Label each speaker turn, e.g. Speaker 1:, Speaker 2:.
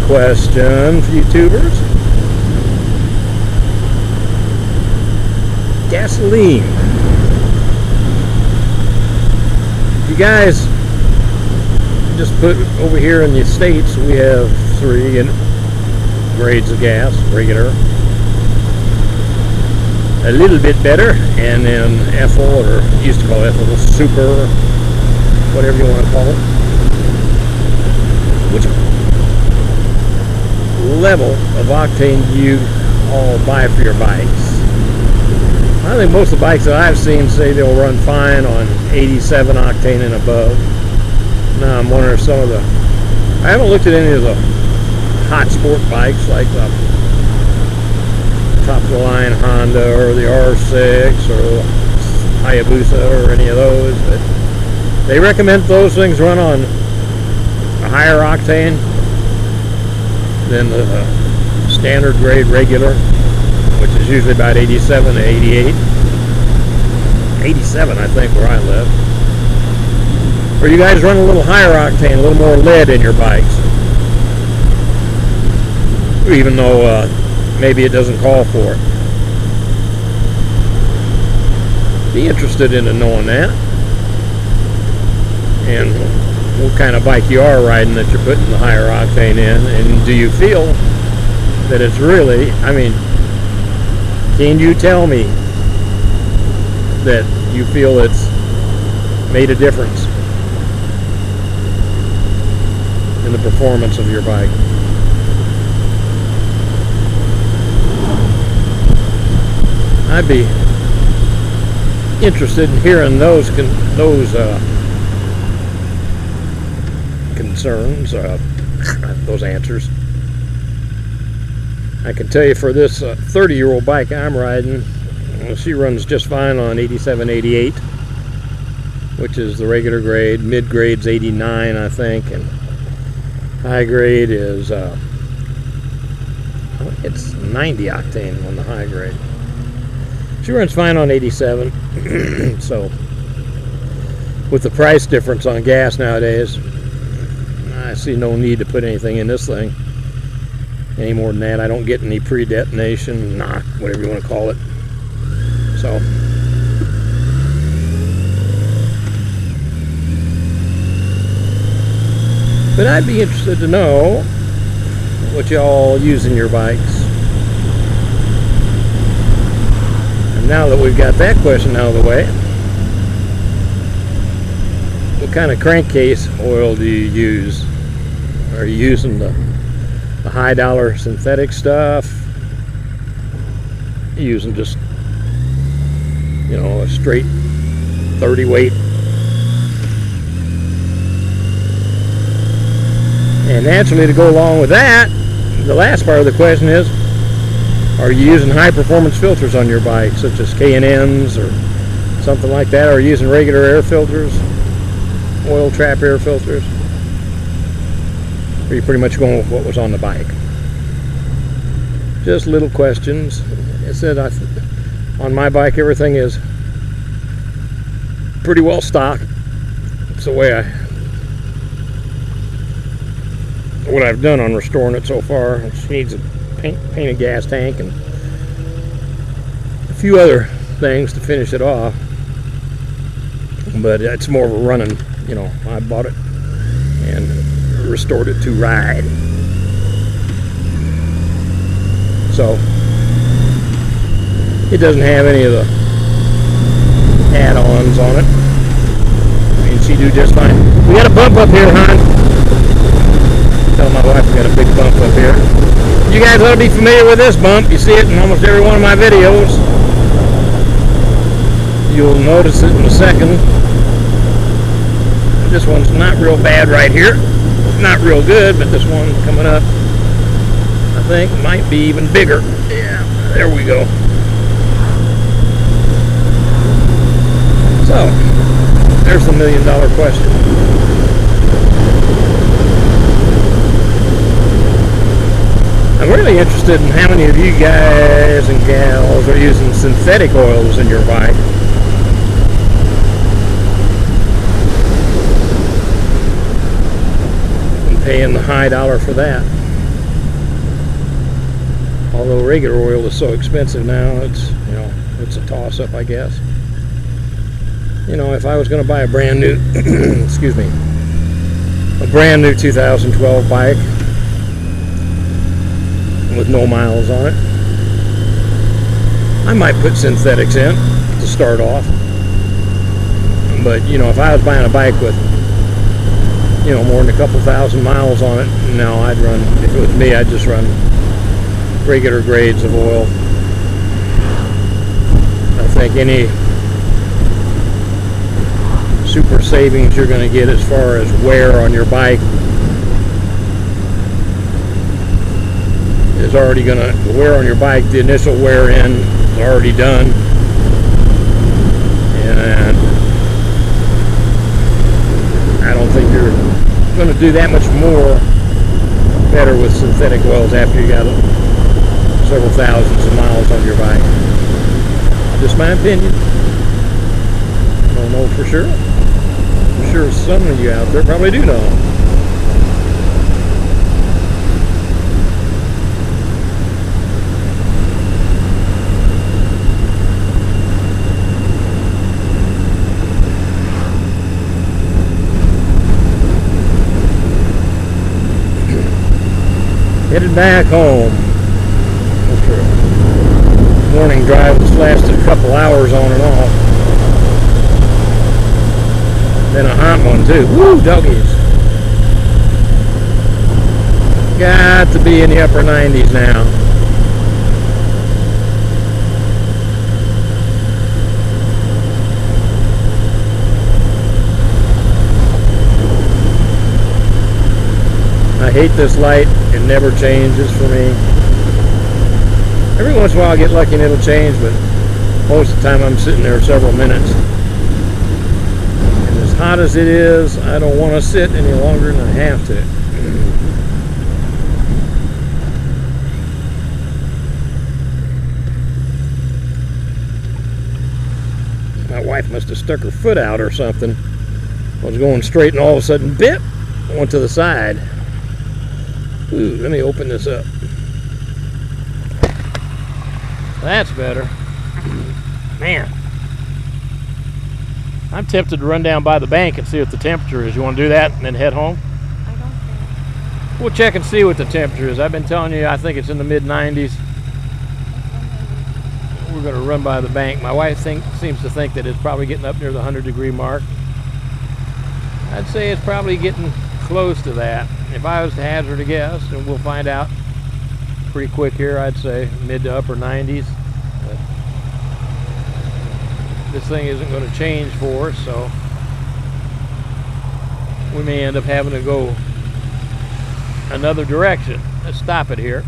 Speaker 1: question for YouTubers. Gasoline. You guys just put over here in the States, we have 3 grades of gas, regular, a little bit better, and then ethyl, or used to call ethyl, super, whatever you want to call it. Which level of octane do you all buy for your bikes? I think most of the bikes that I've seen say they'll run fine on 87 octane and above. Now I'm wondering if some of the, I haven't looked at any of the hot sport bikes like the top of the line Honda or the R6 or Hayabusa or any of those, but they recommend those things run on a higher octane than the standard grade regular, which is usually about 87 to 88. 87, I think, where I live. Or you guys run a little higher octane, a little more lead in your bikes, even though maybe it doesn't call for it. Be interested in knowing that, and what kind of bike you are riding that you're putting the higher octane in, and do you feel that it's really, I mean, can you tell me that you feel it's made a difference in the performance of your bike? I'd be interested in hearing those concerns, those answers. I can tell you for this 30-year-old bike I'm riding, she runs just fine on 87, 88, which is the regular grade. Mid grade's 89, I think, and high grade is it's 90 octane on the high grade. She runs fine on 87. So with the price difference on gas nowadays, I see no need to put anything in this thing any more than that. I don't get any pre-detonation, knock, whatever you want to call it. So but I'd be interested to know what y'all use in your bikes. And now that we've got that question out of the way, what kind of crankcase oil do you use? Are you using the high dollar synthetic stuff? Are you using just, you know, a straight 30 weight? And naturally, to go along with that, the last part of the question is, are you using high performance filters on your bike, such as K&Ns or something like that? Or are you using regular air filters, oil trap air filters? Or are you pretty much going with what was on the bike? Just little questions. It said on my bike everything is pretty well stocked. It's the way what I've done on restoring it so far. It just needs a painted gas tank and a few other things to finish it off. But it's more of a running, you know, I bought it and restored it to ride. So it doesn't have any of the add-ons on it. I mean, she do just fine. We got a bump up here, hon. Tell my wife we got a big bump up here. You guys ought to be familiar with this bump. You see it in almost every one of my videos. You'll notice it in a second. This one's not real bad right here. Not real good, but this one coming up, I think, might be even bigger. Yeah, there we go. So, there's the $1 million question. I'm really interested in how many of you guys and gals are using synthetic oils in your bike. And paying the high dollar for that. Although regular oil is so expensive now, it's, you know, it's a toss-up, I guess. You know, if I was going to buy a brand new, excuse me, a brand new 2012 bike with no miles on it, I might put synthetics in to start off. But, you know, if I was buying a bike with, you know, more than a couple thousand miles on it, no, I'd run, if it was me, I'd just run regular grades of oil. I think any super savings you're going to get as far as wear on your bike is already going to, the wear on your bike, the initial wear in is already done. And I don't think you're going to do that much more better with synthetic oils after you got several thousands of miles on your bike. Just my opinion. Don't know for sure. I'm sure some of you out there probably do know. Headed back home. Morning drive that's lasted a couple hours on and off. Been a hot one too. Woo, doggies. Got to be in the upper 90s now. I hate this light. It never changes for me. Every once in a while I get lucky and it'll change, but most of the time I'm sitting there several minutes. And as hot as it is, I don't want to sit any longer than I have to. My wife must have stuck her foot out or something. I was going straight and all of a sudden, bip, went to the side. Ooh, let me open this up. That's better. Man, I'm tempted to run down by the bank and see what the temperature is. You want to do that and then head home?
Speaker 2: I don't care.
Speaker 1: We'll check and see what the temperature is. I've been telling you, I think it's in the mid-90s. We're going to run by the bank. My wife seems to think that it's probably getting up near the 100-degree mark. I'd say it's probably getting close to that. If I was to hazard a guess, and we'll find out pretty quick here, I'd say mid to upper 90s. But this thing isn't going to change for us, so we may end up having to go another direction. Let's stop it here.